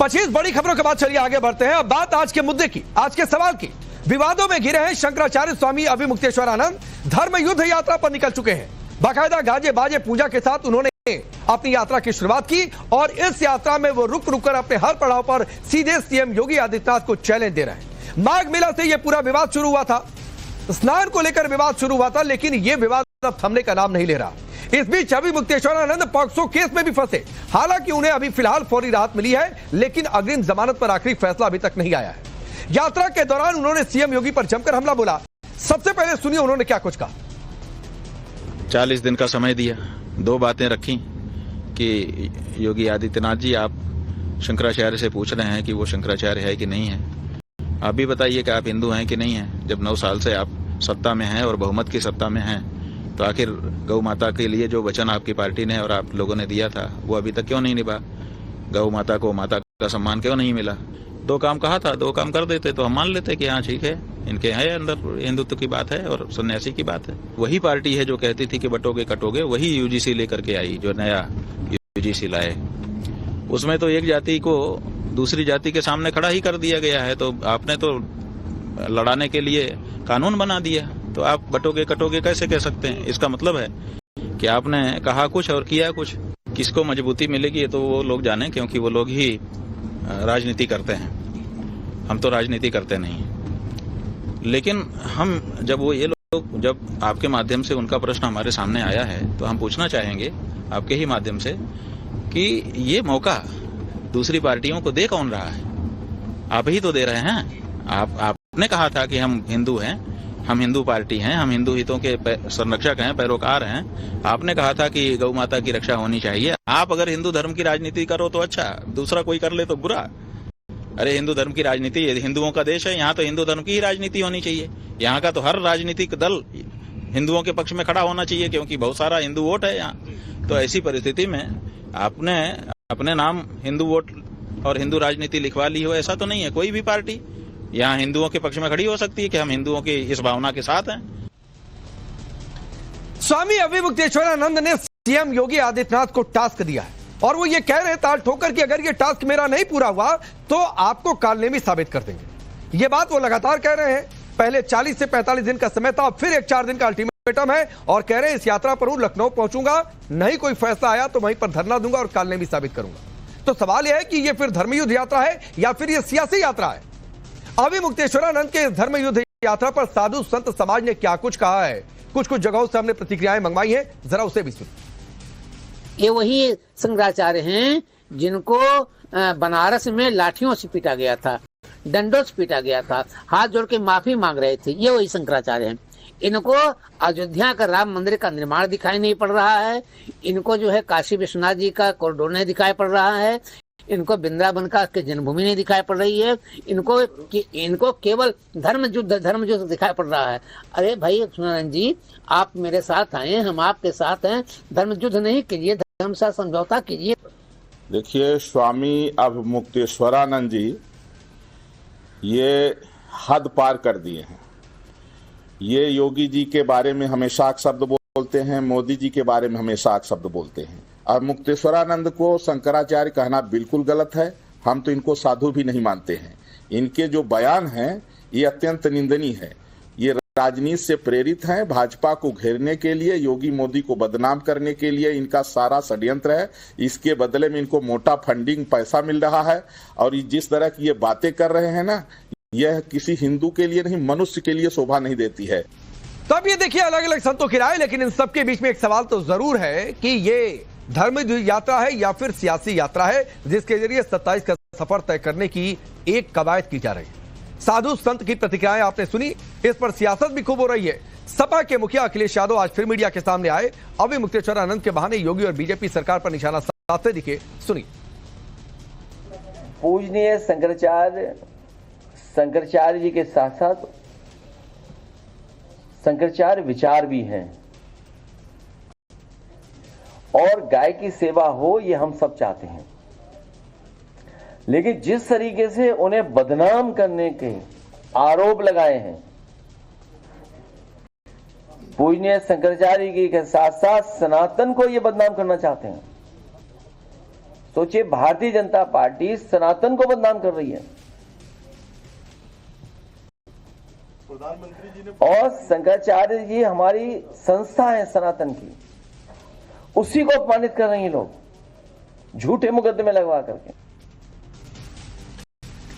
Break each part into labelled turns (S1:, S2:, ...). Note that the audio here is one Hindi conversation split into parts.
S1: 25 बड़ी खबरों के बाद चलिए आगे बढ़ते हैं। अब बात आज के मुद्दे की, आज के सवाल की। विवादों में घिरे हैं शंकराचार्य स्वामी अभिमुक्तेश्वरानंद धर्म युद्ध यात्रा पर निकल चुके हैं। बाकायदा गाजे बाजे पूजा के साथ उन्होंने अपनी यात्रा की शुरुआत की और इस यात्रा में वो रुक रुक कर अपने हर पड़ाव पर सीधे सीएम योगी आदित्यनाथ को चैलेंज दे रहे हैं। माघ मेला से यह पूरा विवाद शुरू हुआ था, स्नान को लेकर विवाद शुरू हुआ था, लेकिन यह विवाद अब थमने का नाम नहीं ले रहा। इस बीच अभिमुक्तेश्वरानंद पॉक्सो केस में भी फंसे। हालांकि उन्हें अभी फिलहाल फौरी राहत मिली है, लेकिन अग्रिम जमानत पर आखिरी फैसला अभी तक नहीं आया है। यात्रा के दौरान उन्होंने सीएम योगी पर जमकर हमला बोला। सबसे पहले सुनिए उन्होंने क्या कुछ कहा।
S2: 40 दिन का समय दिया, 2 बातें रखी कि योगी आदित्यनाथ जी, आप शंकराचार्य से पूछ रहे हैं कि वो शंकराचार्य है कि नहीं है। आप भी बताइए कि आप हिंदू हैं कि नहीं हैं। जब 9 साल से आप सत्ता में हैं और बहुमत की सत्ता में हैं, तो आखिर गौ माता के लिए जो वचन आपकी पार्टी ने और आप लोगों ने दिया था, वो अभी तक क्यों नहीं निभा? गौ माता को माता का सम्मान क्यों नहीं मिला? 2 काम कहा था, 2 काम कर देते तो हम मान लेते कि हाँ ठीक है, इनके है अंदर हिंदुत्व की बात है और सन्यासी की बात है। वही पार्टी है जो कहती थी कि बटोगे कटोगे, वही यूजीसी लेकर के आई, जो नया यूजीसी लाए। उसमें तो एक जाति को दूसरी जाति के सामने खड़ा ही कर दिया गया है। तो आपने तो लड़ाने के लिए कानून बना दिया, तो आप बटोगे कटोगे कैसे कह सकते हैं? इसका मतलब है कि आपने कहा कुछ और किया कुछ। किसको मजबूती मिलेगी ये तो वो लोग जाने, क्योंकि वो लोग ही राजनीति करते हैं। हम तो राजनीति करते नहीं। लेकिन हम ये लोग जब आपके माध्यम से उनका प्रश्न हमारे सामने आया है, तो हम पूछना चाहेंगे आपके ही माध्यम से कि ये मौका दूसरी पार्टियों को दे कौन रहा है? आप ही तो दे रहे हैं। आपने कहा था कि हम हिंदू हैं, हम हिंदू पार्टी हैं, हम हिंदू हितों के संरक्षक हैं, पैरोकार हैं। आपने कहा था कि गौ माता की रक्षा होनी चाहिए। आप अगर हिंदू धर्म की राजनीति करो तो अच्छा, दूसरा कोई कर ले तो बुरा। अरे हिंदू धर्म की राजनीति, हिंदुओं का देश है, यहाँ तो हिंदू धर्म की ही राजनीति होनी चाहिए। यहाँ का तो हर राजनीतिक दल हिंदुओं के पक्ष में खड़ा होना चाहिए, क्योंकि बहुत सारा हिंदू वोट है यहाँ। तो ऐसी परिस्थिति में आपने अपने नाम हिंदू वोट और हिंदू राजनीति लिखवा ली हो, ऐसा तो नहीं है। कोई भी पार्टी यहाँ हिंदुओं के पक्ष में खड़ी हो सकती है कि हम हिंदुओं की इस भावना के साथ हैं।
S1: स्वामी अभिमुक्तेश्वरानंद ने सीएम योगी आदित्यनाथ को टास्क दिया है और वो ये कह रहे हैं ताल ठोकर कि अगर ये टास्क मेरा नहीं पूरा हुआ तो आपको कालनेमी साबित कर देंगे। ये बात वो लगातार कह रहे हैं। पहले 40 से 45 दिन का समय था, फिर एक 4 दिन का अल्टीमेटम है और कह रहे हैं इस यात्रा पर हूं, लखनऊ पहुंचूंगा, नहीं कोई फैसला आया तो वहीं पर धरना दूंगा और कालनेमी साबित करूंगा। तो सवाल यह है कि यह फिर धर्मयुद्ध यात्रा है या फिर यह सियासी यात्रा है? अभिमुक्तेश्वरानंद के धर्म युद्ध यात्रा पर साधु संत समाज ने क्या कुछ कहा है, कुछ कुछ जगहों से हमने प्रतिक्रियाएं मंगवाई हैं, जरा उसे भी सुनिए।
S3: ये वही शंकराचार्य हैं जिनको बनारस में लाठियों से पीटा गया था, डंडों से पीटा गया था, हाथ जोड़ के माफी मांग रहे थे। ये वही शंकराचार्य हैं। इनको अयोध्या का राम मंदिर का निर्माण दिखाई नहीं पड़ रहा है। इनको जो है काशी विश्वनाथ जी का कॉरिडोर नहीं दिखाई पड़ रहा है। इनको वृंदावन का जन्मभूमि नहीं दिखाई पड़ रही है। इनको केवल धर्म युद्ध दिखाई पड़ रहा है। अरे भाई सुनानंद जी, आप मेरे साथ आए, हम आपके साथ हैं। धर्म युद्ध नहीं कीजिए, धर्म से समझौता कीजिए।
S4: देखिए, स्वामी अभिमुक्तेश्वरानंद जी ये हद पार कर दिए हैं। ये योगी जी के बारे में हमेशा शब्द बोलते हैं, मोदी जी के बारे में हमेशा शब्द बोलते हैं। अभिमुक्तेश्वरानंद को शंकराचार्य कहना बिल्कुल गलत है। हम तो इनको साधु भी नहीं मानते हैं। इनके जो बयान हैं ये अत्यंत निंदनीय है। ये राजनीति से प्रेरित हैं। भाजपा को घेरने के लिए, योगी मोदी को बदनाम करने के लिए इनका सारा षड्यंत्र है। इसके बदले में इनको मोटा फंडिंग पैसा मिल रहा है और जिस तरह की ये बातें कर रहे हैं ना, यह किसी हिंदू के लिए नहीं, मनुष्य के लिए शोभा नहीं देती है।
S1: तो अब ये देखिए अलग अलग संतों की राय, लेकिन इन सबके बीच में एक सवाल तो जरूर है कि ये धर्म यात्रा है या फिर सियासी यात्रा है, जिसके जरिए 27 का सफर तय करने की एक कवायद की जा रही है। साधु संत की प्रतिक्रियाएं आपने सुनी, इस पर सियासत भी खूब हो रही है। सपा के मुखिया अखिलेश यादव आज फिर मीडिया के सामने आए। अभिमुक्तेश्वरानंद के बहाने योगी और बीजेपी सरकार पर निशाना साधते दिखे, सुनिए।
S5: पूजनीय शंकराचार्य जी के साथ साथ शंकराचार्य विचार भी हैं और गाय की सेवा हो, ये हम सब चाहते हैं। लेकिन जिस तरीके से उन्हें बदनाम करने के आरोप लगाए हैं, पूजनीय शंकराचार्य जी के साथ साथ सनातन को ये बदनाम करना चाहते हैं। सोचिए, भारतीय जनता पार्टी सनातन को बदनाम कर रही है और शंकराचार्य जी हमारी संस्था है सनातन की, उसी को अपमानित कर रहे हैं लोग झूठे मुकदमे लगवा करके।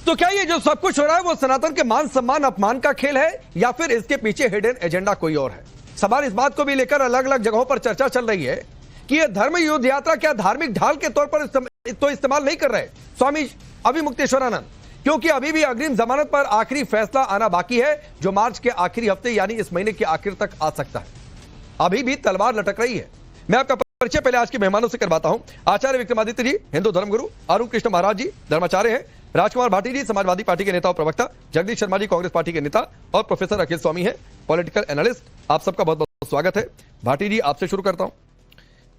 S1: तो क्या ये जो सब कुछ हो रहा है वो सनातन के मान सम्मान अपमान का खेल है या फिर इसके पीछे हिडन एजेंडा कोई और है? सवाल इस बात को भी लेकर अलग अलग जगहों पर चर्चा चल रही है कि यह धर्म युद्ध यात्रा क्या धार्मिक ढाल के तौर पर तो इस्तेमाल नहीं कर रहे स्वामी अभिमुक्तेश्वरानंद, क्योंकि अभी भी अग्रिम जमानत पर आखिरी फैसला आना बाकी है जो मार्च के आखिरी हफ्ते यानी इस महीने के आखिर तक आ सकता है। अभी भी तलवार लटक रही है। मैं आपका परिचय पहले आज के मेहमानों से करवाता हूं। आचार्य विक्रमादित्य जी हिंदू धर्मगुरु, अरुण कृष्ण महाराज जी धर्माचार्य हैं, राजकुमार भाटी जी समाजवादी पार्टी के नेता और प्रवक्ता, जगदीश शर्मा जी कांग्रेस पार्टी के नेता और प्रोफेसर अखिल स्वामी है पॉलिटिकल एनालिस्ट। आप सबका बहुत बहुत स्वागत है। भाटी जी आपसे शुरू करता हूं।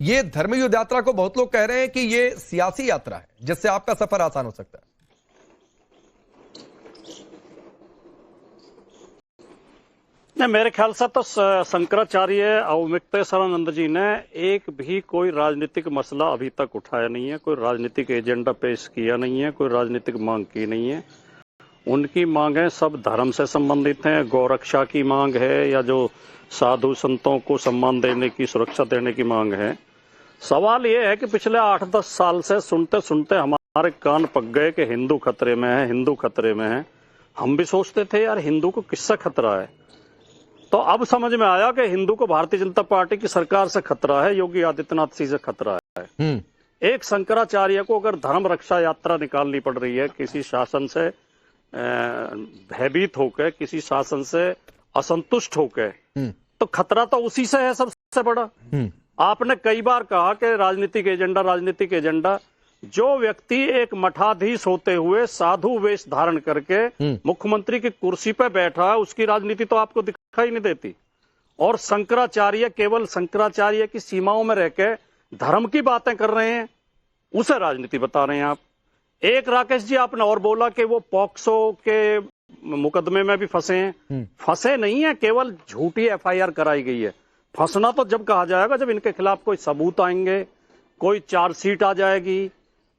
S1: ये धर्मयुद्ध यात्रा को बहुत लोग कह रहे हैं कि ये सियासी यात्रा है जिससे आपका सफर आसान हो सकता है।
S6: नहीं, मेरे ख्याल से तो शंकराचार्य अभिमुक्तेश्वरानंद जी ने एक भी कोई राजनीतिक मसला अभी तक उठाया नहीं है, कोई राजनीतिक एजेंडा पेश किया नहीं है, कोई राजनीतिक मांग की नहीं है। उनकी मांगें सब धर्म से संबंधित हैं, गौरक्षा की मांग है या जो साधु संतों को सम्मान देने की, सुरक्षा देने की मांग है। सवाल ये है कि पिछले 8-10 साल से सुनते सुनते हमारे कान पक गए कि हिंदू खतरे में है, हिंदू खतरे में है। हम भी सोचते थे यार हिंदू को किससे खतरा है, तो अब समझ में आया कि हिंदू को भारतीय जनता पार्टी की सरकार से खतरा है, योगी आदित्यनाथ जी से खतरा है। एक शंकराचार्य को अगर धर्म रक्षा यात्रा निकालनी पड़ रही है किसी शासन से भयभीत होकर, किसी शासन से असंतुष्ट होकर, तो खतरा तो उसी से है सबसे बड़ा। आपने कई बार कहा कि राजनीतिक एजेंडा। जो व्यक्ति एक मठाधीश होते हुए साधु वेश धारण करके मुख्यमंत्री की कुर्सी पर बैठा है उसकी राजनीति तो आपको दिखाई नहीं देती। और शंकराचार्य केवल शंकराचार्य की सीमाओं में रहकर धर्म की बातें कर रहे हैं, उसे राजनीति बता रहे हैं आप। एक राकेश जी आपने और बोला कि वो पॉक्सो के मुकदमे में भी फंसे हैं। फंसे नहीं है, केवल झूठी एफआईआर कराई गई है। फंसना तो जब कहा जाएगा जब इनके खिलाफ कोई सबूत आएंगे, कोई चार्जशीट आ जाएगी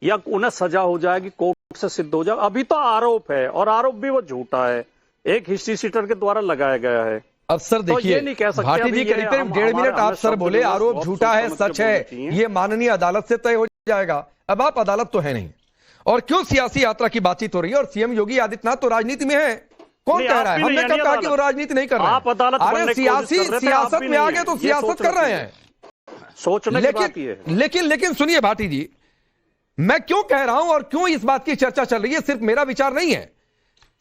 S6: या उन्हें सजा हो जाएगी, कोर्ट से सिद्ध हो जाएगा। अभी तो आरोप है और आरोप भी वो झूठा है, एक हिस्ट्री सीटर के द्वारा लगाया गया है।
S1: अब सर देखिए भाटी जी करीब 1.5 मिनट आप सर बोले आरोप झूठा है सच है, ये माननीय अदालत से तय हो जाएगा। अब आप अदालत तो है नहीं, और क्यों सियासी यात्रा की बातचीत हो रही है? और सीएम योगी आदित्यनाथ तो राजनीति में है। कौन कह रहा है? हमने कब कहा कि वो राजनीति नहीं कर रहे हैं? अरे सियासत में आ गए तो सियासत कर रहे हैं,
S6: सोचने की बात ये है।
S1: लेकिन सुनिए भाटी जी, मैं क्यों कह रहा हूं और क्यों इस बात की चर्चा चल रही है, सिर्फ मेरा विचार नहीं है।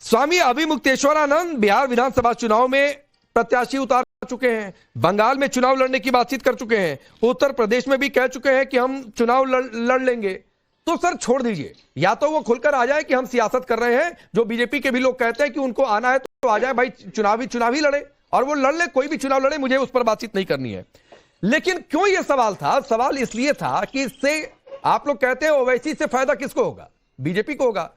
S1: स्वामी अभिमुक्तेश्वरानंद बिहार विधानसभा चुनाव में प्रत्याशी उतार चुके हैं, बंगाल में चुनाव लड़ने की बातचीत कर चुके हैं, उत्तर प्रदेश में भी कह चुके हैं कि हम चुनाव लड़ लेंगे। तो सर छोड़ दीजिए, या तो वो खुलकर आ जाए कि हम सियासत कर रहे हैं, जो बीजेपी के भी लोग कहते हैं कि उनको आना है तो आ जाए भाई, चुनावी लड़े और वो लड़ ले, कोई भी चुनाव लड़े, मुझे उस पर बातचीत नहीं करनी है। लेकिन क्यों यह सवाल था? सवाल इसलिए था कि इससे आप लोग कहते हैं ओवैसी से फायदा किसको होगा? बीजेपी को होगा।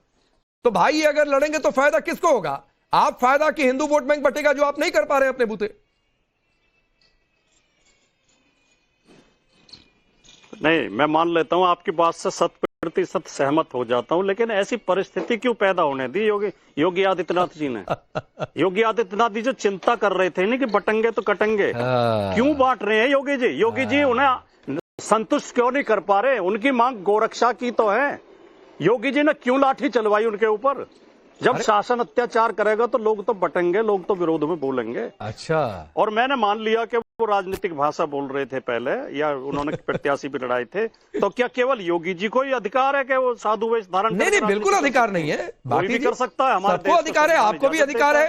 S1: तो भाई अगर लड़ेंगे तो फायदा किसको होगा? आप फायदा कि हिंदू वोट बैंक बटेगा, जो आप नहीं कर पा रहे हैं अपने बूते।
S6: नहीं, मैं मान लेता हूं आपकी बात से 100% सहमत हो जाता हूं, लेकिन ऐसी परिस्थिति क्यों पैदा होने दी योगी आदित्यनाथ जी ने? योगी आदित्यनाथ जी जो चिंता कर रहे थे नहीं कि बटेंगे तो कटेंगे, क्यों बांट रहे हैं योगी जी? योगी जी उन्हें संतुष्ट क्यों नहीं कर पा रहे? उनकी मांग गोरक्षा की तो है। योगी जी ने क्यों लाठी चलवाई उनके ऊपर? जब शासन अत्याचार करेगा तो लोग तो बटेंगे, लोग तो विरोध में बोलेंगे।
S1: अच्छा, और
S6: मैंने मान लिया कि वो राजनीतिक भाषा बोल रहे थे पहले, या उन्होंने प्रत्याशी भी लड़ाए थे, तो क्या केवल योगी जी को ही अधिकार है कि वो साधु वेश धारण?
S1: नहीं, बिल्कुल अधिकार नहीं है,
S6: कोई भी कर सकता है। हमारे
S1: अधिकार है, आपको भी अधिकार है।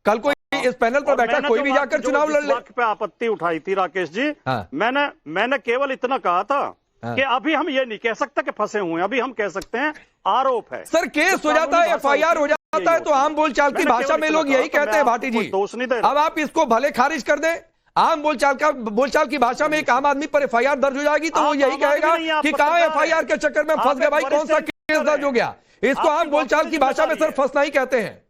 S1: कल कोई इस पैनल पर बैठा कोई भी जाकर चुनाव लड़ ले।
S6: पे आपत्ति उठाई थी राकेश जी, मैंने केवल इतना कहा था कि अभी हम ये नहीं कह सकते कि फंसे हुए हैं, अभी हम कह सकते हैं आरोप है।
S1: सर केस हो जाता है, एफआईआर हो जाता है, तो आम बोलचाल की भाषा में लोग यही कहते हैं भाटी जी। अब आप इसको भले खारिज कर दें, आम बोलचाल की भाषा में एक आम आदमी पर एफआईआर दर्ज हो जाएगी तो वो यही कहेगा कि कहां एफआईआर के चक्कर में फंस गए भाई, कौन सा केस दर्ज हो गया। इसको आम बोलचाल की भाषा में सर फंसना ही कहते हैं।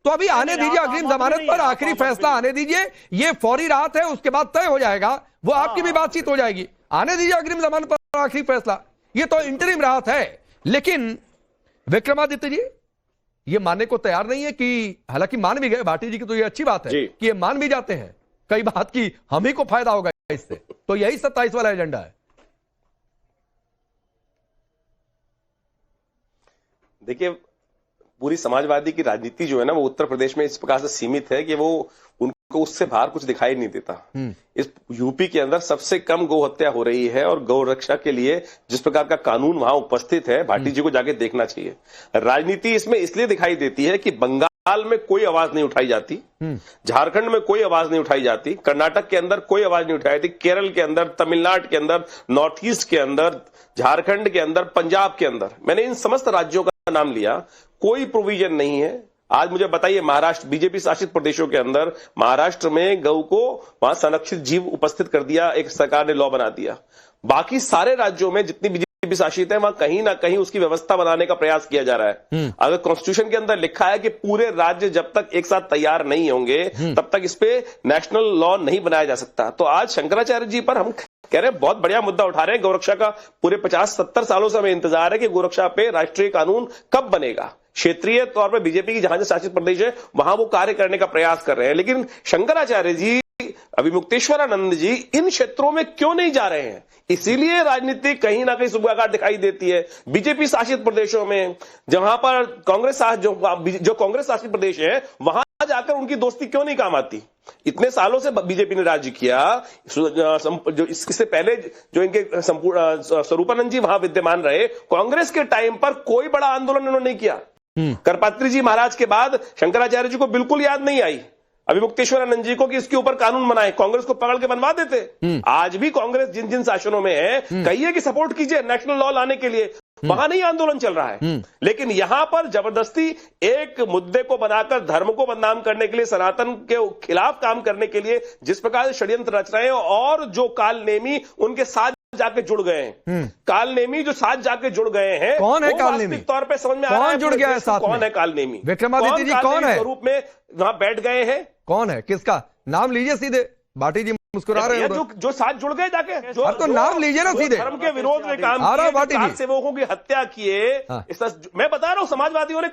S1: तो अभी आने दीजिए, अग्रिम जमानत पर आखिरी फैसला आने दीजिए, ये फौरी राहत है, उसके बाद तय हो जाएगा, वो आपकी भी बातचीत हो जाएगी। आने दीजिए अग्रिम जमानत पर आखिरी फैसला। ये तो इंटरिम राहत है। लेकिन विक्रमादित्य जी ये मानने को तैयार नहीं है कि, हालांकि मान भी गए भाटी जी की, तो ये अच्छी बात है कि ये मान भी जाते हैं कई बात की हम ही को फायदा होगा इससे, तो यही 27 वाला एजेंडा है।
S7: देखिए, पूरी समाजवादी की राजनीति जो है ना, वो उत्तर प्रदेश में इस प्रकार से सीमित है कि वो उनको उससे बाहर कुछ दिखाई नहीं देता। इस यूपी के अंदर सबसे कम गौ हत्या हो रही है, और गौ रक्षा के लिए जिस प्रकार का कानून वहां उपस्थित है, भाटी जी को जाके देखना चाहिए। राजनीति इसमें इसलिए दिखाई देती है कि बंगाल में कोई आवाज नहीं उठाई जाती, झारखंड में कोई आवाज नहीं उठाई जाती, कर्नाटक के अंदर कोई आवाज नहीं उठाई जाती, केरल के अंदर, तमिलनाडु के अंदर, नॉर्थ ईस्ट के अंदर, झारखंड के अंदर, पंजाब के अंदर, मैंने इन समस्त राज्यों का नाम लिया, कोई प्रोविजन नहीं है। आज मुझे बताइए, महाराष्ट्र, बीजेपी शासित प्रदेशों के अंदर, महाराष्ट्र में गौ को वहां संरक्षित जीव उपस्थित कर दिया, एक सरकार ने लॉ बना दिया। बाकी सारे राज्यों में जितनी बीजेपी शासित है, वहां कहीं ना कहीं उसकी व्यवस्था बनाने का प्रयास किया जा रहा है। अगर कॉन्स्टिट्यूशन के अंदर लिखा है कि पूरे राज्य जब तक एक साथ तैयार नहीं होंगे तब तक इस पे नेशनल लॉ नहीं बनाया जा सकता। तो आज शंकराचार्य जी पर हम कह रहे हैं, बहुत बढ़िया मुद्दा उठा रहे हैं। गौरक्षा का पूरे 50-70 सालों से हमें इंतजार है कि गौरक्षा पे राष्ट्रीय कानून कब बनेगा। क्षेत्रीय तौर पर बीजेपी की जहां शासित प्रदेश है वहां वो कार्य करने का प्रयास कर रहे हैं, लेकिन शंकराचार्य जी, अभिमुक्तेश्वरानंद जी इन क्षेत्रों में क्यों नहीं जा रहे हैं? इसीलिए राजनीति कहीं ना कहीं सुबह दिखाई देती है। बीजेपी शासित प्रदेशों में जहां पर कांग्रेस जो कांग्रेस शासित प्रदेश है, वहां जाकर उनकी दोस्ती क्यों नहीं काम आती? इतने सालों से बीजेपी ने राज्य किया, जो इससे पहले जो इनके स्वरूपानंद जी वहां विद्यमान रहे, कांग्रेस के टाइम पर कोई बड़ा आंदोलन उन्होंने नहीं किया। करपात्री जी महाराज के बाद शंकराचार्य जी को बिल्कुल याद नहीं आई अभिमुक्तेश्वरानंद जी को कि इसके ऊपर कानून बनाए, कांग्रेस को पकड़ के बनवा देते। आज भी कांग्रेस जिन जिन शासनों में है, कहिए कि सपोर्ट कीजिए नेशनल लॉ लाने के लिए, वहां नहीं आंदोलन चल रहा है। लेकिन यहां पर जबरदस्ती एक मुद्दे को बनाकर धर्म को बदनाम करने के लिए, सनातन के खिलाफ काम करने के लिए जिस प्रकार से षड्यंत्र रच रहे हैं, और जो काल नेमी उनके साथ जाके जुड़ गए हैं, काल नेमी जो साथ जाके जुड़ गए हैं,
S1: कौन है काल नेमी?
S7: तौर पे समझ में आ रहा है
S1: जुड़ गया है साथ,
S7: कौन है काल नेमी?
S1: विक्रमादित्य जी कौन है?
S7: रूप में वहां बैठ गए हैं,
S1: कौन है? किसका नाम लीजिए सीधे। भाटी जी मुस्कुरा रहे हैं,
S7: जो साथ जुड़ गए जाके,
S1: तो नाम लीजिए ना सीधे।
S7: धर्म के विरोध में काम किए, कार सेवकों की हत्या किए। मैं बता रहा हूँ, समाजवादियों ने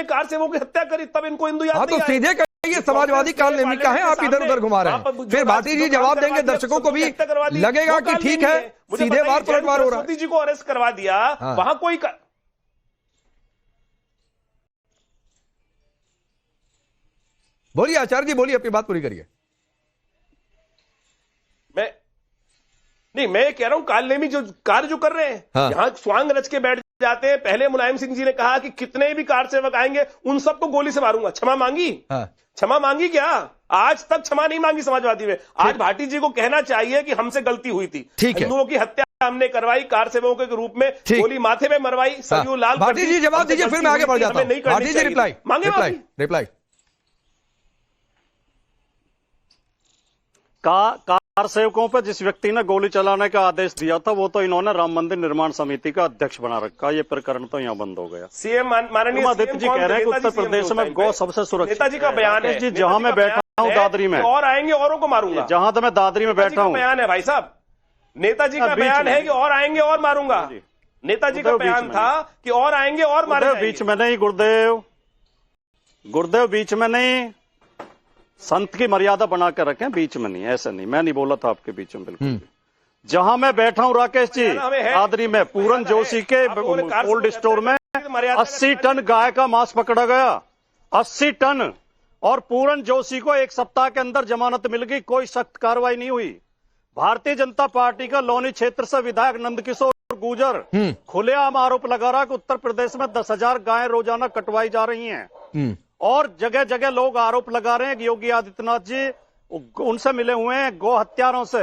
S7: कार सेवकों की हत्या करी, तब इनको हिंदू याद नहीं आया।
S1: तो सीधे कहिए समाजवादी काल नेमी का है, आप इधर उधर घुमा रहे हैं। फिर भाटी जी जवाब देंगे, दर्शकों को भी लगेगा कि ठीक है, सीधे वार पलटवार हो रहा है।
S7: जी को अरेस्ट करवा दिया, वहां कोई
S1: बोलिए आचार्य जी, बोलिए, अपनी बात पूरी करिए।
S7: मैं कह रहा हूं, काल नेमी जो कार्य जो कर रहे हैं, यहां स्वांग रच के बैठ जाते हैं। पहले मुलायम सिंह जी ने कहा कि कितने भी कार सेवक आएंगे उन सबको गोली से मारूंगा। क्षमा मांगी? क्षमा मांगी क्या? आज तक क्षमा नहीं मांगी समाजवादी में। आज भाटी जी को कहना चाहिए कि हमसे गलती हुई थी, हिंदुओं की हत्या हमने करवाई, कार सेवकों के रूप में गोली माथे में मरवाई, सरयू लाल।
S1: भाटी जी जवाब दीजिए, फिर मैं आगे बढ़ जाता हूं। भाटी जी रिप्लाई रिप्लाई।
S6: कार सेवकों पर जिस व्यक्ति ने गोली चलाने का आदेश दिया था, वो तो इन्होंने राम मंदिर निर्माण समिति का अध्यक्ष बना रखा। ये प्रकरण तो यहाँ बंद हो गया।
S7: सीएम माननीय
S6: आदित्य जी कह रहे हैं कि उत्तर प्रदेश में गौ सबसे सुरक्षित।
S7: नेताजी का बयान है
S6: जी, जहां मैं बैठा हूँ दादरी में,
S7: और आएंगे औरों को मारूंगा।
S6: जहां तो मैं दादरी में बैठा हूँ,
S7: बयान है भाई साहब, नेताजी का बयान है कि और आएंगे और मारूंगा। नेताजी का बयान था कि और आएंगे और मारेंगे।
S6: बीच में नहीं गुरुदेव बीच में नहीं, संत की मर्यादा बना कर रखें, बीच में नहीं, ऐसा नहीं। मैं नहीं बोला था आपके बीच में, बिल्कुल। जहां मैं बैठा हूं राकेश जी, दादरी में पूरन जोशी के कोल्ड स्टोर में 80 टन गाय का मांस पकड़ा गया, 80 टन। और पूरन जोशी को 1 सप्ताह के अंदर जमानत मिल गई, कोई सख्त कार्रवाई नहीं हुई। भारतीय जनता पार्टी का लोनी क्षेत्र से विधायक नंदकिशोर गुर्जर खुलेआम आरोप लगा रहा कि उत्तर प्रदेश में 10,000 गायें रोजाना कटवाई जा रही हैं। और जगह जगह लोग आरोप लगा रहे हैं कि योगी आदित्यनाथ जी उनसे मिले हुए हैं गौ हत्यारों से।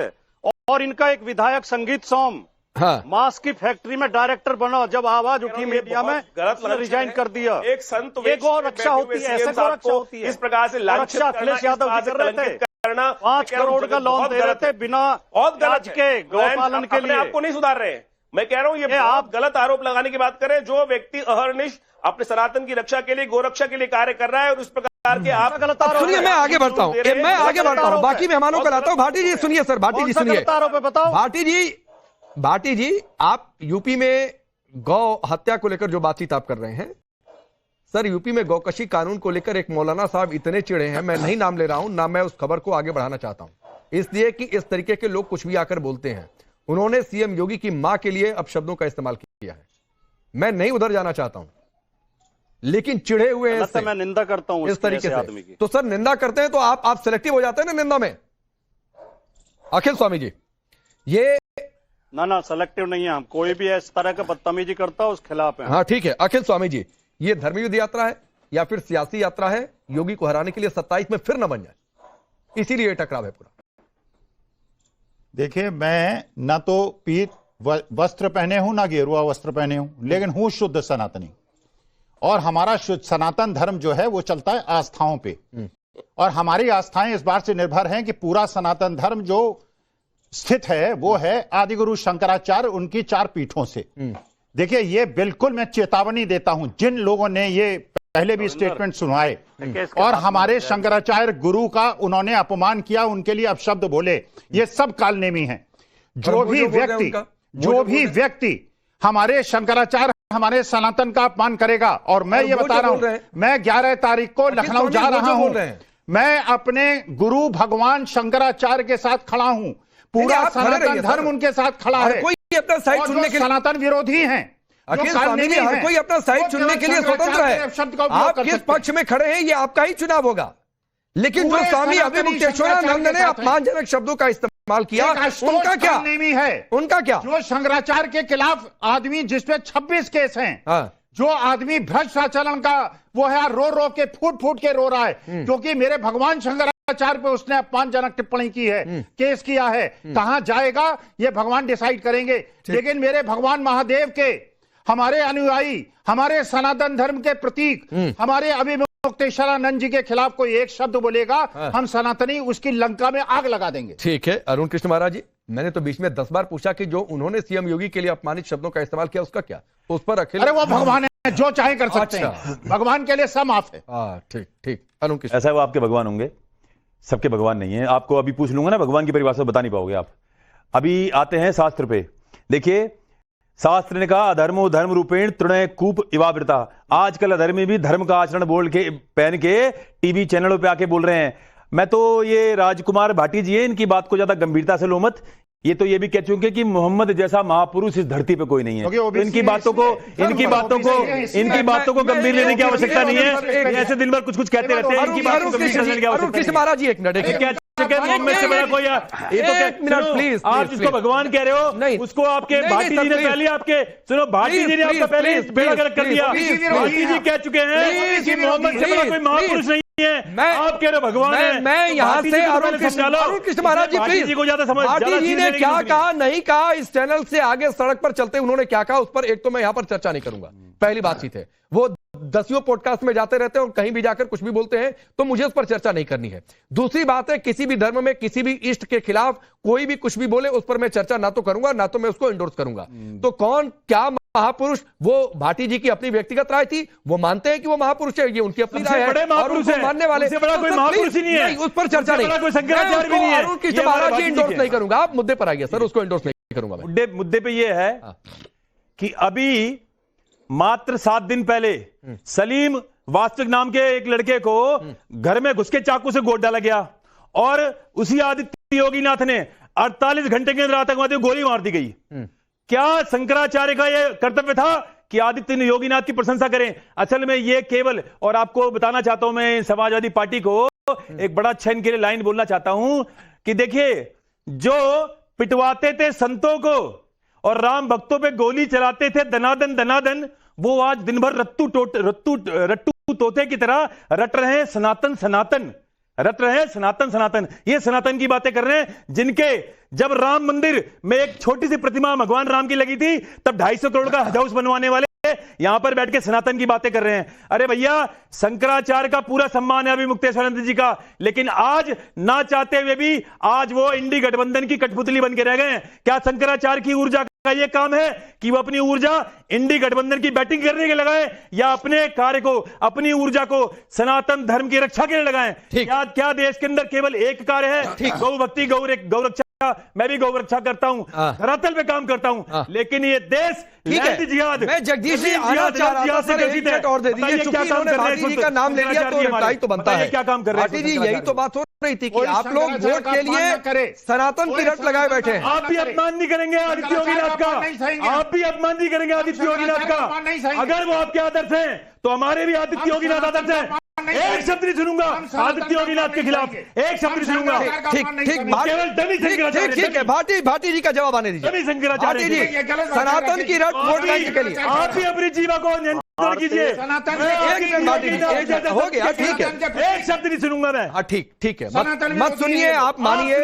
S6: और इनका एक विधायक संगीत सोम मांस की फैक्ट्री में डायरेक्टर बना, जब आवाज उठी मीडिया में गलत रिजाइन कर दिया।
S7: एक संत
S6: गौ रक्षा होती है, ऐसे गौ रक्षा होती है।
S7: इस प्रकार से
S6: रक्षा अखिलेश यादव जी कर रहे थे, 5 करोड़ का लोन दे रहे थे बिना ब्याज के गौपालन के लिए।
S7: आपको नहीं सुधार रहे। मैं कह रहा हूं, ये आप गलत आरोप लगाने की बात करें। जो व्यक्ति अहर्निश अपने सनातन की रक्षा के लिए, गोरक्षा के लिए कार्य कर रहा है, और उस प्रकार के आप
S6: गलत आरोप।
S1: सुनिए, मैं आगे बढ़ता हूं, बाकी मेहमानों को लाता हूं। भाटी जी सुनिए, सर भाटी जी सुनिए,
S6: बताओ।
S1: भाटी जी भाटी जी, आप यूपी में गौ हत्या को लेकर जो बातचीत आप कर रहे हैं, सर यूपी में गौकशी कानून को लेकर एक मौलाना साहब इतने चिढ़े हैं, मैं नहीं नाम ले रहा हूं, ना मैं उस खबर को आगे बढ़ाना चाहता हूं, इसलिए कि इस तरीके के लोग कुछ भी आकर बोलते हैं। उन्होंने सीएम योगी की मां के लिए अपशब्दों का इस्तेमाल किया है। मैं नहीं उधर जाना चाहता हूं, लेकिन चिढ़े हुए हैं इससे,
S6: मैं निंदा करता हूं
S1: इस तरीके
S6: आदमी की।
S1: से। तो सर निंदा करते हैं तो आप सिलेक्टिव हो जाते हैं ना निंदा में, अखिल स्वामी जी। ये
S6: ना सेलेक्टिव नहीं है हम, कोई भी इस तरह का बदतमीजी करता है उस खिलाफ है।
S1: हाँ ठीक है अखिल स्वामी जी, ये धर्मयुद्ध यात्रा है या फिर सियासी यात्रा है योगी को हराने के लिए 27 में फिर न बन जाए, इसीलिए ये टकराव है पूरा।
S8: देखिए, मैं ना तो पीत वस्त्र पहने हूं ना गेरुआ वस्त्र पहने हूं, लेकिन हूं शुद्ध सनातनी। और हमारा शुद्ध सनातन धर्म जो है वो चलता है आस्थाओं पे, और हमारी आस्थाएं इस बात से निर्भर हैं कि पूरा सनातन धर्म जो स्थित है वो है आदिगुरु शंकराचार्य, उनकी 4 पीठों से। देखिए, ये बिल्कुल मैं चेतावनी देता हूं जिन लोगों ने ये पहले भी स्टेटमेंट सुनवाए और हमारे शंकराचार्य गुरु का उन्होंने अपमान किया, उनके लिए अपशब्द बोले, ये सब कालनेमी हैं। जो भी व्यक्ति हमारे शंकराचार्य, हमारे सनातन का अपमान करेगा, और मैं ये बता रहा हूं, मैं 11 तारीख को लखनऊ जा रहा हूं, मैं अपने गुरु भगवान शंकराचार्य के साथ खड़ा हूं, पूरा सनातन धर्म उनके साथ खड़ा है।
S1: कोई अपना साइड चुनने के लिए
S8: सनातन विरोधी हैं,
S1: अखिल स्वामी जी, हर कोई अपना साइड चुनने के लिए स्वतंत्र है। आप किस पक्ष में खड़े हैं ये आपका ही चुनाव होगा, लेकिन जो स्वामी अभिमुक्तेश्वरानंद ने अपमानजनक शब्दों का इस्तेमाल किया, उनका क्या है? उनका क्या?
S8: जो शंकराचार्य के खिलाफ आदमी जिसपे 26 केस हैं, जो आदमी भ्रष्ट आचरण का वो है, रो रो के फूट के रो रहा है क्योंकि मेरे भगवान शंकराचार्य पे उसने अपमानजनक टिप्पणी की है, केस किया है। कहां जाएगा ये भगवान डिसाइड करेंगे, लेकिन मेरे भगवान महादेव के, हमारे अनुयायी, हमारे सनातन धर्म के प्रतीक, हमारे अभिमुक्तेश्वरानंद जी के खिलाफ कोई एक शब्द बोलेगा, हम सनातनी उसकी लंका में आग लगा देंगे।
S1: ठीक है अरुण कृष्ण महाराज जी, मैंने तो बीच में 10 बार पूछा कि जो उन्होंने सीएम योगी के लिए अपमानित शब्दों का इस्तेमाल किया उसका क्या, उस पर अखिल,
S8: अरे वो भगवान है, जो चाहे कर सकते हैं, भगवान के लिए सब माफ है।
S1: ठीक अरुण कृष्ण,
S9: ऐसा है वो आपके भगवान होंगे, सबके भगवान नहीं है। आपको अभी पूछ लूंगा ना, भगवान की परिभाषा बता नहीं पाओगे आप। अभी आते हैं शास्त्र पे। देखिए, शास्त्र ने कहा अधर्मो धर्म रूपेण तृणय कूप इवावृता। आजकल अधर्मी भी धर्म का आचरण बोल के पहन के टीवी चैनलों पे आके बोल रहे हैं। मैं तो ये राजकुमार भाटी जी है, इनकी बात को ज्यादा गंभीरता से लो मत। ये तो ये भी कह चुके कि मोहम्मद जैसा महापुरुष इस धरती पे कोई नहीं है। इनकी बातों को गंभीर लेने की आवश्यकता नहीं है। ऐसे दिन भर कुछ कहते रहते हैं, इनकी बात को गंभीर लेने की आवश्यकता
S1: महाराज जी, एक मिनट,
S9: मोहम्मद से बड़ा कोई ये तो
S1: प्लीज,
S9: आप जिसको भगवान कह रहे हो, नहीं उसको आपके भाटी जी ने पहले आपके सुनो, भाटी जी ने आपका पहले बेड़ा गर्क कर दिया। भाटी जी कह चुके हैं कि मोहम्मद से बड़ा कोई महापुरुष नहीं है, आप कह रहे हो भगवान है।
S1: मैं यहाँ से अरुण कृष्ण महाराज जी, प्लीज, भाटी जी ने क्या कहा नहीं कहा, इस चैनल से आगे सड़क पर चलते उन्होंने क्या कहा, उस पर एक तो मैं यहाँ पर चर्चा नहीं करूंगा। पहली बातचीत है, वो 10 पॉडकास्ट में जाते रहते हैं और कहीं भी जाकर कुछ भी बोलते हैं, तो मुझे उस पर चर्चा नहीं करनी है। दूसरी बात है, किसी भी धर्म में किसी भी इष्ट के खिलाफ कोई भी कुछ भी बोले, उस पर मैं चर्चा ना तो करूंगा ना तो मैं उसको एंडोर्स करूंगा। तो कौन क्या महापुरुष, वो भाटी जी की अपनी व्यक्तिगत राय थी, वो मानते हैं कि वो महापुरुष है, ये उनकी अपनी राय है और उनको मानने वाले,
S9: बड़ा कोई महापुरुष ही नहीं है,
S1: उस पर चर्चा नहीं। अरुण कृष्ण महाराज जी एंडोर्स नहीं करूंगा, आप मुद्दे पर आइए सर, उसको एंडोर्स नहीं करूंगा मैं।
S9: मुद्दे पे ये है कि अभी मात्र 7 दिन पहले सलीम वास्तविक नाम के एक लड़के को घर में घुस के चाकू से गोद डाला गया और उसी आदित्य योगीनाथ ने 48 घंटे के अंदर आतंकवादियों को गोली मार दी गई। क्या शंकराचार्य का यह कर्तव्य था कि आदित्य योगीनाथ की प्रशंसा करें? असल में यह केवल, और आपको बताना चाहता हूं मैं समाजवादी पार्टी को एक बड़ा अच्छा इनके लिए लाइन बोलना चाहता हूं कि देखिए, जो पिटवाते थे संतों को और राम भक्तों पे गोली चलाते थे दनादन, वो आज दिन भर रट्टू तोते की तरह रट रहे हैं सनातन। ये सनातन की बातें कर रहे हैं, जिनके जब राम मंदिर में एक छोटी सी प्रतिमा भगवान राम की लगी थी, तब 250 करोड़ का हज हाउस बनवाने वाले यहां पर बैठ के सनातन की बातें कर रहे हैं। अरे भैया, शंकराचार्य का पूरा सम्मान है अभिमुक्तेश्वरानंद जी का, लेकिन आज ना चाहते हुए भी आज वो इंडी गठबंधन की कठपुतली बन के रह गए हैं। क्या शंकराचार्य की ऊर्जा का यह काम है कि वो अपनी ऊर्जा इंडी गठबंधन की बैटिंग करने के लगाए, या अपने कार्य को, अपनी ऊर्जा को सनातन धर्म की रक्षा के लिए लगाएं? क्या देश के अंदर केवल एक कार्य है, गौ भक्ति, गौ रक्षा? मैं भी गौ रक्षा करता हूँ, धरातल पे काम करता हूँ, लेकिन ये देश
S1: ठीक है।
S9: जिहाद,
S1: मैं जगदीश जी आना चाह रहा था, सर एक मिनट और दे दीजिए, चूंकि इन्होंने भाटी जी का नाम ले लिया तो रिप्लाई तो बनता है।
S9: क्या काम कर रहे हैं
S1: भाटी जी, यही तो बात हो रही थी कि आप लोग वोट के लिए सनातन की रट लगाए बैठे हैं।
S9: आप भी अपमान नहीं करेंगे आदित्य योगीनाथ का, आप भी अपमान नहीं करेंगे आदित्य योगीनाथ का। अगर वो आपके आदर्श हैं तो हमारे भी आदित्य योगीनाथ आदर्श हैं। एक शब्द नहीं सुनूंगा आदित्य योगीनाथ के खिलाफ, एक शब्द नहीं सुनूंगा।
S1: ठीक ठीक है, भाटी जी का जवाब आने दीजिए। भाटी जी, सनातन की रट वोट बैंक के लिए
S9: आप भी अपनी जीवा को नियंत्रण कीजिए।
S1: हो गया, ठीक है,
S9: एक शब्द नहीं सुनूंगा मैं।
S1: हाँ ठीक है, मत सुनिए, आप मानिए,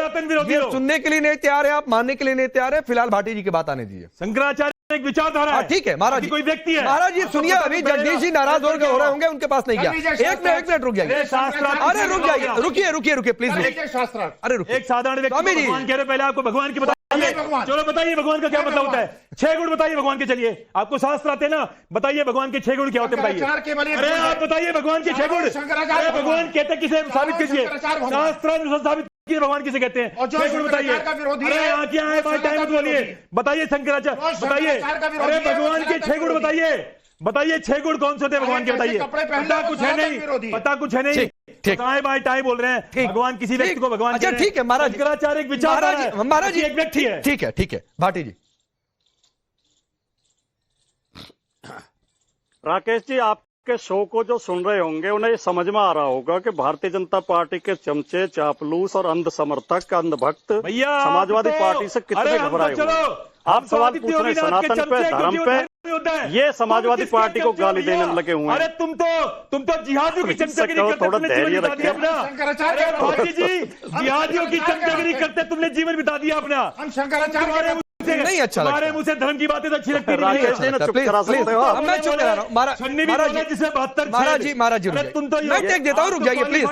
S1: ये सुनने के लिए नहीं तैयार है, आप मानने के लिए नहीं तैयार है। फिलहाल भाटी जी की बात आने दीजिए।
S9: शंकराचार्य एक विचारधारा है।
S1: ठीक है महाराज जी,
S9: कोई व्यक्ति है।
S1: महाराज जी सुनिए, अभी जगदीश जी नाराज हो रहे होंगे, उनके पास नहीं गया। एक मिनट रुक जाइए, अरे रुक जाइए, रुकिए प्लीज। अरे रुकिए,
S9: एक साधारण व्यक्ति भगवान कह रहे, पहले आपको भगवान की बताइए। चलो बताइए भगवान का क्या मतलब होता है। 6 गुण बताइए भगवान के। चलिए, आपको शास्त्र आते ना, बताइए भगवान के 6 गुण क्या होते हैं, बताइए। अरे आप बताइए भगवान के 6 गुण। अरे भगवान कहते किसे साबित कीजिए, शास्त्र साबित कीजिए भगवान किसे कहते हैं। 6 गुण बताइए। अरे यहाँ क्या है, टाइम बोलिए, बताइए शंकराचार्य, बताइए। अरे भगवान के 6 गुण बताइए, बताइए 6 गुण कौन से होते हैं भगवान के, बताइए। पता कुछ है नहीं, पता कुछ है नहीं, बाय टाइम बोल रहे हैं। भगवान किसी व्यक्ति को भगवान।
S1: अच्छा ठीक है महाराज,
S9: शंकराचार्य एक विचार,
S1: महाराज जी
S9: एक व्यक्ति है।
S1: ठीक है भाटी जी।
S6: राकेश जी, आपके शो को जो सुन रहे होंगे उन्हें ये समझ में आ रहा होगा कि भारतीय जनता पार्टी के चमचे, चापलूस और अंध समर्थक, अंध भक्त
S9: भैया
S6: समाजवादी पार्टी से कितने घबराए हुए। आप सवाल पूछ रहे सनातन पे, धर्म पे, ये समाजवादी पार्टी को गाली देने में लगे हुए हैं।
S9: अरे तुम तो जिहादियों की चमचागिरी करते,
S6: थोड़ा धैर्य रखें।
S9: अरे भाटी जी, जिहादियों की चमचागिरी करते तुमने जीवन बिता दिया अपना। हम शंकराचार्य
S1: नहीं अच्छा लगता,
S9: हमारे मुंह से धर्म की बातें तो अच्छी लगती नहीं।
S1: चुप करा सकते हो, मैं चुप करा रहा हूँ। महाराज जी, तुम तो मैं टेक देता हूँ, रुक जाइए प्लीज।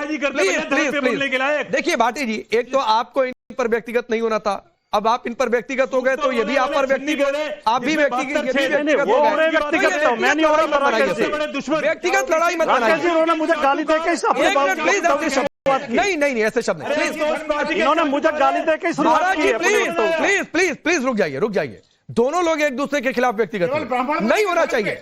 S1: देखिए भाटी जी, एक तो आपको इन पर व्यक्तिगत नहीं होना था, अब आप इन पर व्यक्तिगत हो गए तो ये भी आप पर व्यक्तिगत, आप भी व्यक्तिगत हो गए। व्यक्तिगत लड़ाई मत बनाइए।
S6: मुझे गाली देके
S1: प्लीज नहीं ऐसे शब्द नहीं।
S6: इन्होंने मुझे गाली देके
S1: महाराज जी प्लीज रुक जाइए। दोनों लोग एक दूसरे के खिलाफ व्यक्तिगत नहीं होना चाहिए।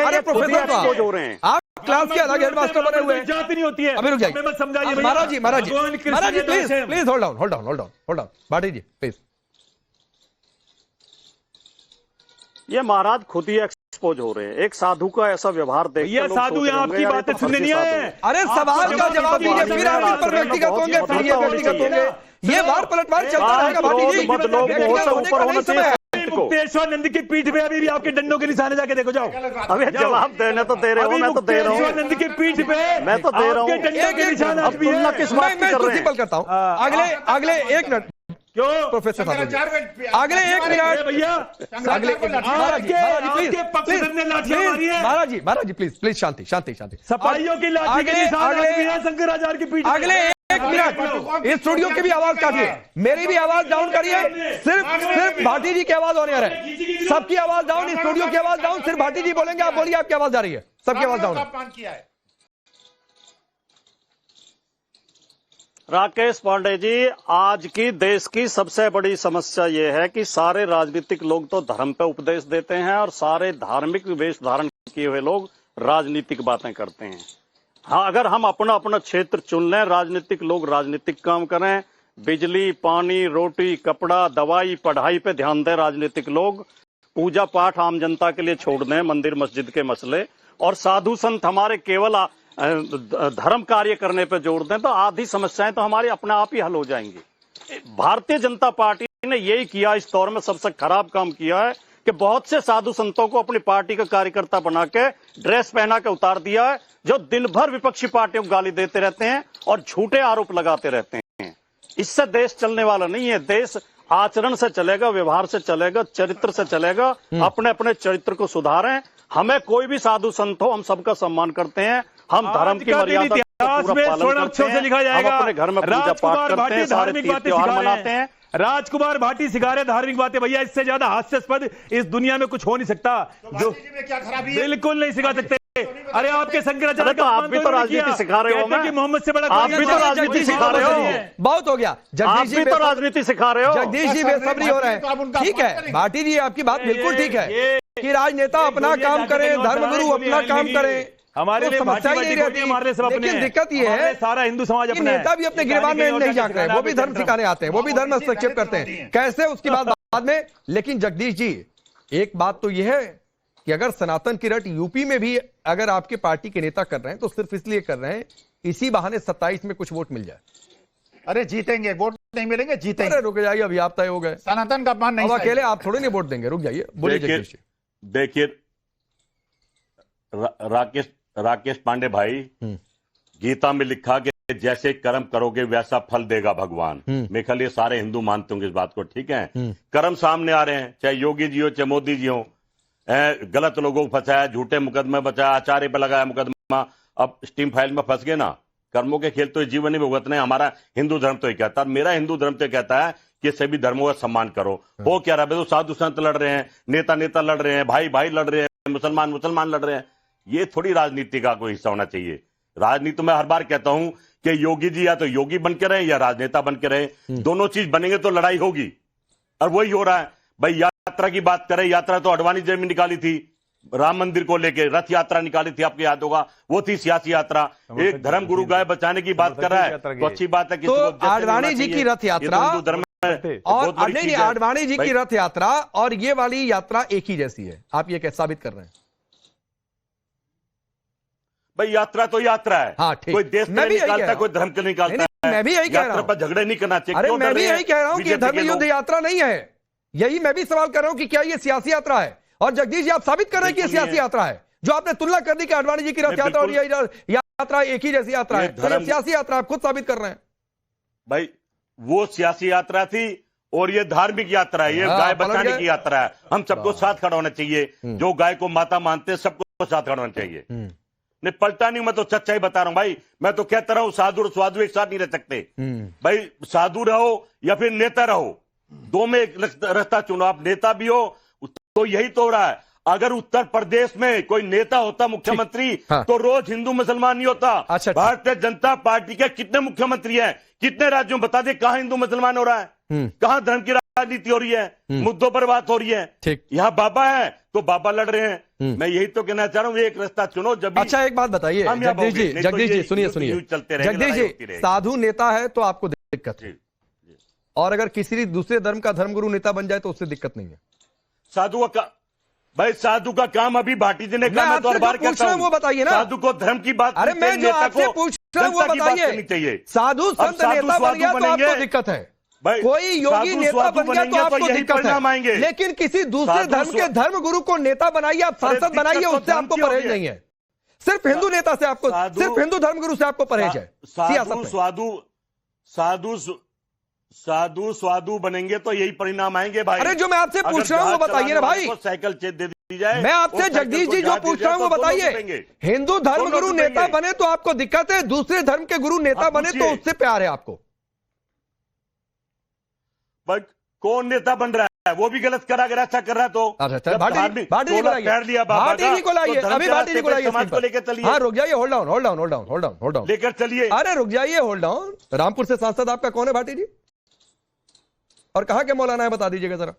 S1: अरे प्रोफेसर आप क्लास के अलग हेडमास्टर बने हुए हैं,
S9: जाति नहीं होती है।
S1: अभी रुक जाइए,
S9: समझाइए
S1: Maharaj ji please hold down Bhati ji please.
S6: ये महाराज खुद ही एक्सपोज हो रहे हैं। एक साधु का ऐसा व्यवहार देख,
S9: ये साधु यहाँ आपकी बातें सुनने नहीं आए।
S1: अरे सवाल का जवाब दीजिए, फिर आप इन पर व्यक्तिगत होंगे, फिर ये व्यक्तिगत होंगे। ये बार पलटवार चलता रहेगा भाटी जी।
S9: मुक्तेश्वर नंद की पीठ पे अभी भी आपके डंडों के निशाने जाके देखो, जाओ।
S6: अबे जवाब देने तो दे रहे हो, मैं तो दे रहा हूँ।
S9: नंद की पीठ पे
S6: मैं तो दे रहा हूँ,
S9: डंडों के निशान।
S6: अब तुलना किस बात की कर रहे हैं?
S1: करता हूँ अगले 1 मिनट क्यों प्रोफेसर साहब, अगले 1 मिनट भैया, अगले महाराज जी प्लीज शांति।
S9: सफाइयों की लाठी के निशान शंकराचार्य की पीठ।
S1: अगले 1 मिनट इस स्टूडियो की भी आवाज काटिए, मेरी भी आवाज डाउन करिए। सिर्फ भाटी जी की आवाज ऑन एयर है, सबकी आवाज डाउन, इस स्टूडियो की आवाज डाउन। सिर्फ भाटी जी बोलेंगे, आप बोलिए आपकी आवाज जा रही है, सबकी आवाज डाउन है।
S6: राकेश पांडे जी, आज की देश की सबसे बड़ी समस्या यह है कि सारे राजनीतिक लोग तो धर्म पे उपदेश देते हैं और सारे धार्मिक वेश धारण किए हुए लोग राजनीतिक बातें करते हैं। हाँ, अगर हम अपना क्षेत्र चुन लें, राजनीतिक लोग राजनीतिक काम करें, बिजली, पानी, रोटी, कपड़ा, दवाई, पढ़ाई पे ध्यान दें राजनीतिक लोग, पूजा पाठ आम जनता के लिए छोड़ दें, मंदिर मस्जिद के मसले, और साधु संत हमारे केवल धर्म कार्य करने पे जोड़ दें, तो आधी समस्याएं तो हमारी अपने आप ही हल हो जाएंगी। भारतीय जनता पार्टी ने यही किया, इस दौर में सबसे खराब काम किया है कि बहुत से साधु संतों को अपनी पार्टी का कार्यकर्ता बना के ड्रेस पहना के उतार दिया है, जो दिन भर विपक्षी पार्टियों को गाली देते रहते हैं और झूठे आरोप लगाते रहते हैं। इससे देश चलने वाला नहीं है। देश आचरण से चलेगा, व्यवहार से चलेगा, चरित्र से चलेगा। अपने अपने चरित्र को सुधारें। हमें कोई भी साधु संत हो, हम सबका सम्मान करते हैं, हम धर्म की मर्यादा को पूरा पालन करते हैं, हम अपने घर में पूजा पाठ करते हैं, सारे त्योहार मनाते हैं।
S9: राजकुमार भाटी सिखा रहे धार्मिक बातें। भैया, इससे ज्यादा हास्यास्पद इस दुनिया में कुछ हो नहीं सकता। जो क्या खराबी है? बिल्कुल नहीं सिखा सकते। अरे आपके शंकराचार्य
S6: तो आप भी तो राजनीति सिखा रहे हो।
S9: कि मोहम्मद से बड़ा
S6: आप भी तो राजनीति सिखा रहे हो।
S1: बहुत हो गया
S6: आप
S1: जगदीश
S6: भी
S1: जी,
S6: तो राजनीति सिखा रहे हो।
S1: जगदीश जी बेसब्री हो रहे हैं। ठीक है भाटी जी, आपकी बात बिल्कुल ठीक है कि राजनेता अपना काम करें, धर्मगुरु अपना काम करें,
S9: हमारे लिए
S1: समस्या ही नहीं रहती।
S9: हमारे सब अपने
S1: लेकिन दिक्कत ये है
S9: सारा हिंदू समाज
S1: कि नेता भी अपने गिरबान में नहीं झांक रहे, वो भी धर्म सिखाने आते हैं, वो भी धर्म हस्तक्षेप करते हैं। कैसे, उसकी बात बाद में। लेकिन जगदीश जी, एक बात तो यह है कि अगर सनातन की रट यूपी में भी अगर आपके पार्टी के नेता कर रहे हैं तो सिर्फ इसलिए कर रहे हैं इसी बहाने 27 में कुछ वोट मिल जाए।
S8: अरे जीतेंगे, वोट नहीं मिलेंगे, जीतेंगे।
S1: अरे रुक जाइए, अभी आप तय हो गए,
S8: सनातन का अपमान नहीं
S1: अब अकेले आप थोड़े नहीं वोट देंगे। रुक जाइए, बोलिए जगदीश जी।
S10: देखिए राकेश पांडे भाई, गीता में लिखा कि जैसे कर्म करोगे वैसा फल देगा भगवान। मेरे ख्याल ये सारे हिंदू मानते होंगे इस बात को, ठीक है। कर्म सामने आ रहे हैं, चाहे योगी जी हो चाहे मोदी जी हो। गलत लोगों को फंसाया, झूठे मुकदमे बचाया, आचार्य पर लगाया मुकदमा, अब स्टीम फाइल में फंस गए ना। कर्मों के खेल तो जीवन में भुगतने। हमारा हिंदू धर्म तो ये कहता है, मेरा हिंदू धर्म तो कहता है कि सभी धर्मों का सम्मान करो। हो क्या रहा है, तो साधु संत लड़ रहे हैं, नेता लड़ रहे हैं, भाई लड़ रहे हैं, मुसलमान लड़ रहे हैं। ये थोड़ी राजनीति का कोई हिस्सा होना चाहिए। राजनीति में हर बार कहता हूं कि योगी जी या तो योगी बन के रहे या राजनेता बन के रहे, दोनों चीज बनेंगे तो लड़ाई होगी। और वही हो रहा है भाई। यात्रा की बात करें, यात्रा तो अडवाणी जी में निकाली थी, राम मंदिर को लेकर रथ यात्रा निकाली थी, आपको याद होगा, वो थी सियासी यात्रा। एक धर्म गुरु गाय बचाने की बात कर रहा है तो अच्छी बात है।
S1: तो आडवाणी जी की रथ यात्रा और नहीं, आडवाणी जी की रथ यात्रा और ये वाली यात्रा एक ही जैसी है, आप ये कैसे साबित कर रहे हैं?
S10: भाई यात्रा तो यात्रा है।
S1: हाँ, ठीक।
S10: कोई देश के लिए निकालता है, कोई धर्म के लिए निकालता है।
S1: मैं भी यही कह रहा हूं,
S10: पर झगड़े नहीं करना चाहिए।
S1: अरे मैं भी यही कह रहा हूं कि धर्म युद्ध यात्रा नहीं है। यही मैं भी सवाल कर रहा हूं कि क्या ये सियासी यात्रा है? और जगदीश जी आप साबित कर रहे हैं कि ये सियासी यात्रा है। जो आपने तुलना कर दी कि आडवाणी जी की रथ यात्रा और ये यात्रा एक ही जैसी यात्रा है, तो ये सियासी यात्रा आप खुद साबित कर रहे हैं।
S10: भाई वो सियासी यात्रा थी और ये धार्मिक यात्रा है, ये गाय बचाने की यात्रा है। हम सबको साथ खड़ा होना चाहिए। जो गाय को माता मानते हैं सबको साथ खड़ा होना चाहिए। नहीं पलटा नहीं, मैं तो सच्चाई बता रहा हूं भाई। मैं तो कहता रहा हूं साधु और स्वाधु एक साथ नहीं रह सकते भाई। साधु रहो या फिर नेता रहो, दो में एक रास्ता चुनो। आप नेता भी हो तो यही तो हो रहा है। अगर उत्तर प्रदेश में कोई नेता होता मुख्यमंत्री तो रोज हिंदू मुसलमान नहीं होता।
S1: अच्छा,
S10: भारतीय जनता पार्टी के कितने मुख्यमंत्री हैं, कितने राज्यों बता दे, कहां हिंदू मुसलमान हो रहा है, कहां धर्म की राजनीति हो रही है, मुद्दों पर बात हो रही है। यहाँ बाबा है तो बाबा लड़ रहे हैं। मैं यही तो कहना चाह रहा हूँ, एक रास्ता चुनो। जब
S1: अच्छा एक बात बताइए जगदीश जी, सुनिए जगदीश जी, साधु नेता है तो आपको दिक्कत है, और अगर किसी दूसरे धर्म का धर्मगुरु नेता बन जाए तो उससे दिक्कत नहीं है।
S10: साधु का भाई, साधु का काम अभी भाटी जी ने कहा, मैं तो हर बार कहता हूं,
S1: वो बताइए ना।
S10: साधु को धर्म की बात,
S1: अरे मैं जो आपसे पूछ रहा हूं वो बताइए। साधु संत नेता बन गया तो आपको दिक्कत है, कोई योगी नेता बन गया तो आपको दिक्कत है, लेकिन किसी दूसरे धर्म के धर्म गुरु को नेता बनाइए, आप सांसद बनाइए, उससे आपको परहेज नहीं है। सिर्फ हिंदू नेता से आपको, सिर्फ हिंदू धर्म गुरु से आपको परहेज है।
S10: साधु स्वादु बनेंगे तो यही परिणाम आएंगे भाई।
S1: अरे जो मैं आपसे पूछ रहा हूं वो बताइए ना भाई।
S10: साइकिल दे दी जाए,
S1: मैं आपसे जगदीश जी जो पूछ रहा हूं वो बताइए। हिंदू धर्म गुरु नेता बने तो आपको दिक्कत है, दूसरे धर्म के गुरु नेता बने तो उससे प्यार है आपको।
S10: कौन नेता बन रहा है वो भी गलत करा, अगर अच्छा कर रहा है तो।
S1: अच्छा भाटी जी को लाइए, अभी भाटी जी को लाइए,
S10: समाज को लेकर चलिए।
S1: हाँ रुक जाइए, होल्ड डाउन
S10: लेकर चलिए।
S1: अरे रुक जाइए, होल्ड डाउन। रामपुर से सांसद आपका कौन है भाटी जी, और कहां के मौलाना है बता दीजिएगा जरा।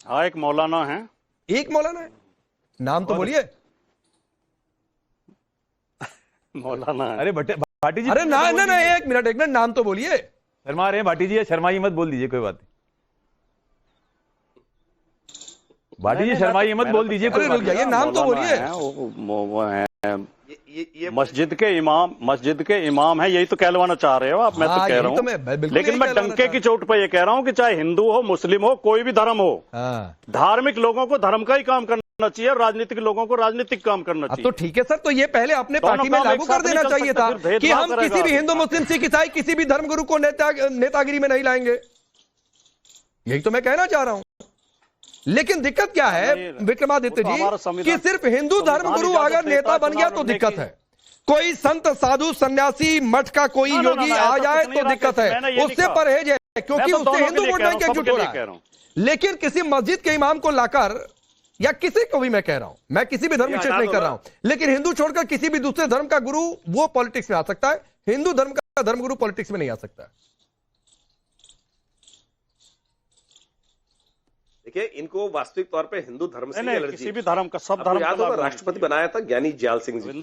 S6: हाँ एक मौलाना है।
S1: एक मौलाना है, नाम तो बोलिए।
S6: मौलाना है।
S9: अरे भाटी जी,
S1: अरे ना एक मिनट नाम तो बोलिए।
S9: शर्मा रहे हैं भाटी जी, शर्माई मत बोल दीजिए, कोई बात नहीं। भाटी जी शर्माई मत बोल दीजिए, कोई
S1: रुक जाइए, नाम तो बोलिए।
S6: ये मस्जिद के इमाम है, यही तो कहलवाना चाह रहे हो आप। मैं तो कह रहा हूँ, लेकिन मैं डंके की चोट पर यह कह रहा हूँ कि चाहे हिंदू हो, मुस्लिम हो, कोई भी धर्म हो, धार्मिक लोगों को धर्म का ही काम करना चाहिए, राजनीतिक लोगों को राजनीतिक काम करना चाहिए।
S1: तो ठीक है सर, तो ये पहले अपने पार्टी में लागू कर देना चाहिए था कि हम किसी भी हिंदू मुस्लिम सिख ईसाई किसी भी धर्मगुरु को नेतागिरी में नहीं लाएंगे। यही तो मैं कहना चाह रहा हूं। लेकिन दिक्कत क्या है विक्रमादित्य जी, कि सिर्फ हिंदू धर्मगुरु अगर नेता बन गया तो दिक्कत है। कोई संत साधु सन्यासी मठ का कोई योगी आ जाए तो दिक्कत है, उससे परहेज है, क्योंकि उससे हिंदू वोट बैंक एकजुट हो रहा है। लेकिन किसी मस्जिद के इमाम को लाकर या किसी को भी मैं कह रहा हूं, मैं किसी भी धर्म विशेष नहीं कर रहा हूं, लेकिन हिंदू छोड़कर किसी भी दूसरे धर्म का गुरु वो पॉलिटिक्स में आ सकता है, हिंदू धर्म का धर्मगुरु पॉलिटिक्स में नहीं आ सकता।
S7: देखिए, इनको वास्तविक तौर पे हिंदू धर्म से
S6: नहीं,
S7: एलर्जी,
S6: किसी भी धर्म का, सब धर्म
S7: याद होगा राष्ट्रपति बनाया था ज्ञानी जैल सिंह जी।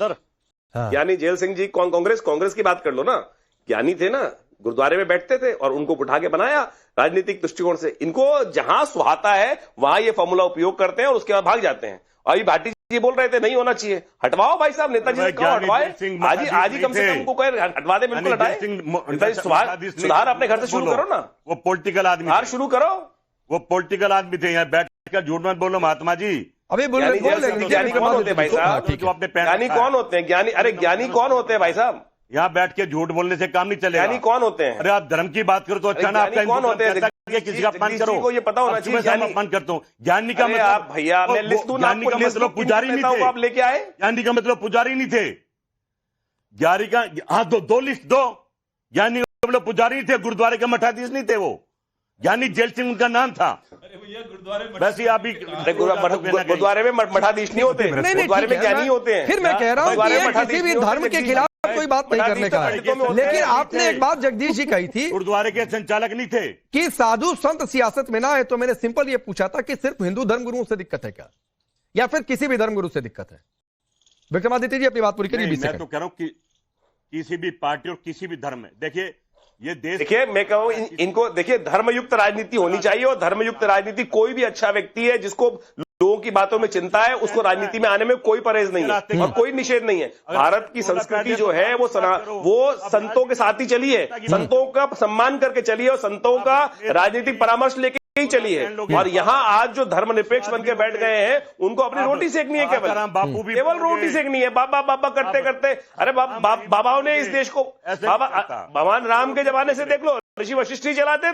S1: हाँ।
S7: ज्ञानी जैल सिंह जी कांग्रेस की बात कर लो ना, ज्ञानी थे ना, गुरुद्वारे में बैठते थे और उनको उठा के बनाया राजनीतिक दृष्टिकोण से। इनको जहां सुहाता है वहां ये फॉर्मूला उपयोग करते हैं और उसके बाद भाग जाते हैं। और ये भाटी जी बोल रहे थे नहीं होना चाहिए, हटवाओ भाई साहब, नेताजी से कहो हटवाए, आज ही कम से कम उनको कहे हटवा दे, बिल्कुल हटाए। सुधार अपने घर से शुरू करो ना,
S10: वो पॉलिटिकल आदमी,
S7: सुधार शुरू करो।
S10: वो पॉलिटिकल आदमी थे, यहाँ बैठकर झूठ मत बोलो महात्मा जी।
S1: अभी
S7: ज्ञानी कौन होते हैं भाई साहब? ज्ञानी कौन होते हैं? ज्ञानी कौन होते हैं भाई साहब?
S10: यहाँ बैठ के झूठ बोलने से काम नहीं चलेगा।
S7: ज्ञानी कौन होते हैं?
S10: अरे आप धर्म की बात करो तो अच्छा ना, आपका
S7: कौन होते हैं?
S10: किसी का अपमान करो,
S7: को ये पता होना चाहिए।
S10: अपमान करता हूँ। ज्ञानी का मतलब,
S7: आप भैया मैं लिस्ट दूं,
S10: ज्ञानी का मतलब पुजारी नहीं थे,
S7: आप लेके आए।
S10: ज्ञानी का मतलब पुजारी नहीं थे। ज्ञानी का हाँ दो लिस्ट दो। ज्ञानी का मतलब पुजारी नहीं थे, गुरुद्वारे का मठाधीश नहीं थे वो। ज्ञानी जैल सिंह उनका नाम था। वैसे आप ही
S7: गुरुद्वारे में मठाधीश नहीं होते, गुरुद्वारे में ज्ञानी होते हैं।
S1: फिर मैं कह रहा हूं कि किसी भी धर्म के खिलाफ कोई बात नहीं करने का है, लेकिन आपने एक बात जगदीश जी कही थी,
S10: गुरुद्वारे के संचालक नहीं थे,
S1: कि साधु संत सियासत में ना है। तो मैंने सिंपल ये पूछा था कि सिर्फ हिंदू धर्म गुरुओं से दिक्कत है क्या, या फिर किसी भी धर्म गुरु से दिक्कत है? विक्रमादित्य जी अपनी बात पूरी करिए।
S10: मैं तो कह रहा हूं कि किसी भी पार्टी और किसी भी धर्म में, देखिए ये देश,
S7: देखिए मैं कहूँ इनको, देखिए धर्मयुक्त राजनीति होनी चाहिए, और धर्मयुक्त राजनीति कोई भी अच्छा व्यक्ति है जिसको लोगों की बातों में चिंता है, उसको राजनीति में आने में कोई परहेज नहीं है और कोई निषेध नहीं है। भारत की संस्कृति जो है वो संतों के साथ ही चली है, संतों का सम्मान करके चली है और संतों का राजनीतिक परामर्श लेके ही चली है। और यहाँ आज जो धर्मनिरपेक्ष बन के बैठ गए हैं, उनको अपनी रोटी सेकनी है, केवल रोटी सेकनी है। बाबा बाबा करते करते, अरे बाबाओं ने इस देश को, भगवान राम के जमाने से देख लो, ऋषि वशिष्ठ ही चलाते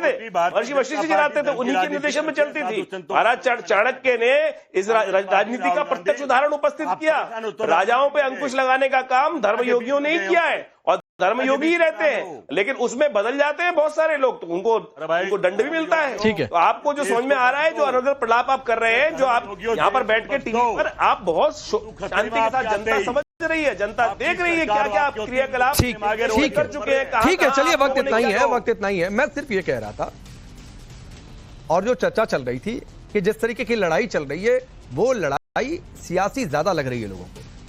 S7: थे, उन्हीं के निर्देशन में चलती थी। महाराज चाणक्य ने इस राजनीति का प्रत्यक्ष उदाहरण उपस्थित किया। राजाओं पे अंकुश लगाने का काम धर्मयोगियों ने ही किया है, और धर्मयोगी ही रहते हैं, लेकिन उसमें बदल जाते हैं बहुत सारे लोग, तो उनको दंड भी मिलता है।
S1: ठीक है,
S7: तो आपको जो समझ में आ रहा है, जो अनर्गल प्रलाप आप कर रहे हैं, जो आप यहाँ पर बैठ के टीवी पर आप बहुत शांति के साथ, जनता समझ रही है, जनता देख रही है क्या क्या आप क्रियाकलाप कर चुके हैं।
S1: ठीक है, चलिए वक्त इतना ही है। मैं सिर्फ ये कह रहा था, और जो चर्चा चल रही थी कि जिस तरीके की लड़ाई चल रही है, वो लड़ाई सियासी ज्यादा लग रही है लोगों को।